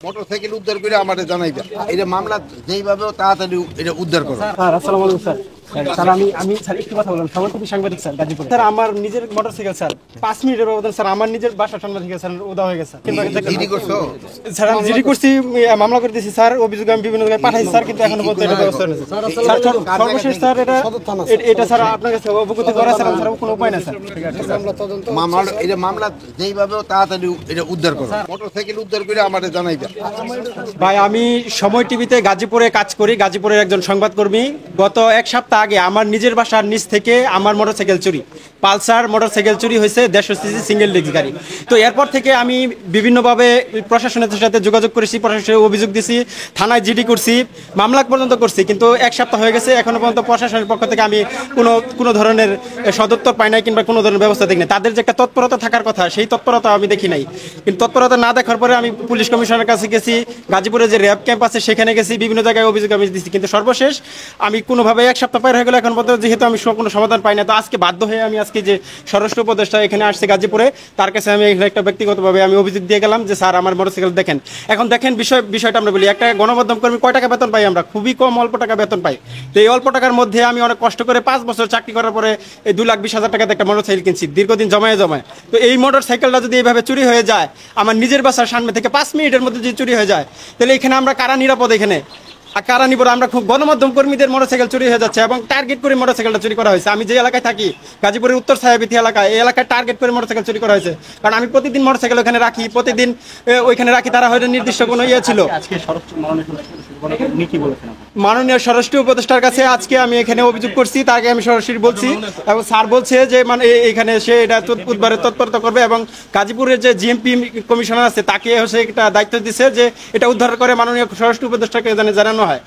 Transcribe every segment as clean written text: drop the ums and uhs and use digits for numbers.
Motorcycle উদ্ধার করে আমাদের জানাইবে। এটা মামলা যেইভাবে তাড়াতাড়ি এটা উদ্ধার করো। স্যার আসসালামু আলাইকুম স্যার। স্যার আমি স্যার একটু কথা বললাম, সমাজপতি সাংবাদিক স্যার গাজীপুর। স্যার আমার নিজের মোটরসাইকেল স্যার 5 মিনিটের ব্যবধান স্যার আমার নিজের বাসার সামনে থেকে স্যার উদা হয়ে গেছে। জিডি করছো? স্যার আমি জিডি করছি, মামলা করে দিয়েছি স্যার, অভিযোগ আমি বিভিন্ন জায়গায় পাঠাইছি স্যার, কিন্তু এখনো পর্যন্ত এটা ব্যবস্থা হয়নি স্যার। সর্বশেষ স্যার এটা স্যার আপনার কাছে অবগত করা স্যার, স্যার কোনো উপায় না স্যার। ঠিক আছে মামলা এটা মামলা যেইভাবে তাড়াতাড়ি এটা উদ্ধার করো। মোটরসাইকেল উদ্ধার করে আমাদের জানাইবে। ভাই আমি সময় টিভিতে গাজীপুরে কাজ করি, গাজীপুরের একজন সংবাদকর্মী। গত এক সপ্তাহ আগে আমার নিজের বাসার নিচ থেকে আমার মোটরসাইকেল চুরি, পালসার মোটরসাইকেল চুরি হয়েছে, 150 সিসি সিঙ্গেল ডিস্ক গাড়ি। তো এরপর থেকে আমি বিভিন্নভাবে প্রশাসনের সাথে যোগাযোগ করেছি, প্রশাসনে অভিযোগ দিছি, থানায় জিডি করছি, মামলা পর্যন্ত করছি, কিন্তু এক সপ্তাহ হয়ে গেছে, এখনো পর্যন্ত প্রশাসনের পক্ষ থেকে আমি কোনো ধরনের সদুত্তর পাই নাই কিংবা কোনো ধরনের ব্যবস্থা দেখি নাই। তাদের যে একটা তৎপরতা থাকার কথা, সেই তৎপরতা আমি দেখি নাই। কিন্তু তৎপরতা না দেখার পরে আমি পুলিশ কমিশনারের কাছে গেছি, গাজীপুরে যে র্যাব ক্যাম্প আছে সেখানে গেছি, বিভিন্ন জায়গায় অভিযোগ আমি দিচ্ছি, কিন্তু সর্বশেষ আমি কোনোভাবে এক সপ্তাহ পার হয়ে গেল, এখন পর্যন্ত যেহেতু আমি কোনো সমাধান পাই না, তো আজকে বাধ্য হয়ে আমি আজকে যে স্বরাষ্ট্র উপদেষ্টা এখানে আসছে গাজীপুরে, তার কাছে আমি একটা ব্যক্তিগতভাবে আমি অভিযোগ দিয়ে গেলাম যে স্যার আমার মোটরসাইকেল দেখেন। এখন দেখেন বিষয়টা আমরা বলি, একটা গণমাধ্যম কর্মী কয় টাকা বেতন পাই? আমরা খুবই কম, অল্প টাকা বেতন পাই। তো এই অল্প টাকার মধ্যে আমি অনেক কষ্ট করে 5 বছর চাকরি করার পরে এই 2,20,000 টাকাতে একটা মোটরসাইকেল কিনছি, দীর্ঘদিন জমায়। তো এই মোটরসাইকেলটা যদি এইভাবে চুরি হয়ে যায় আমার নিজের বাসার সামনে থেকে 5 মিনিটের মধ্যে যদি চুরি হয়ে যায়, তাহলে এখানে আমরা কারা নিরাপদ? এখানে কারা নিব? আমরা খুব গণমাধ্যম কর্মীদের মোটরসাইকেল চুরি হয়ে যাচ্ছে এবং টার্গেট করে মোটরসাইকেলটা চুরি করা হয়েছে। আমি যে এলাকায় থাকি, গাজীপুরের উত্তর সাহেবিথি এলাকায়, এই এলাকায় টার্গেট করে মোটরসাইকেল চুরি করা হয়েছে, কারণ আমি প্রতিদিন মোটরসাইকেল ওখানে রাখি, প্রতিদিন ওইখানে রাখি। তারা হয়তো নির্দিষ্ট কোনো ইয়ে ছিল। মাননীয় স্বরাষ্ট্র উপদেষ্টার কাছে আজকে আমি এখানে অভিযোগ করছি, তাকে আমি সরাসরি বলছি, এবং স্যার বলছে যে মানে এখানে সে এটা উদ্ধারে তৎপরতা করবে, এবং গাজীপুরের যে জিএমপি কমিশনার আছে তাকে সে একটা দায়িত্ব দিচ্ছে যে এটা উদ্ধার করে মাননীয় স্বরাষ্ট্র উপদেষ্টাকে জানানো হয়।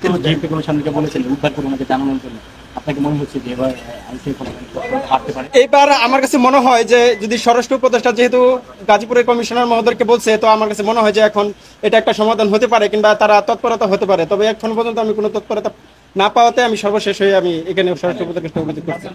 এইবার আমার কাছে মনে হয় যে যদি স্বরাষ্ট্র উপদেষ্টা যেহেতু গাজীপুরের কমিশনার মহোদয়কে বলছে, তো আমার কাছে মনে হয় যে এখন এটা একটা সমাধান হতে পারে কিংবা তারা তৎপরতা হতে পারে। তবে এখন পর্যন্ত আমি কোনো তৎপরতা না পাওয়াতে আমি সর্বশেষ হয়ে আমি এখানে স্বরাষ্ট্র উপদেষ্টাকে অভিযোগ করছি।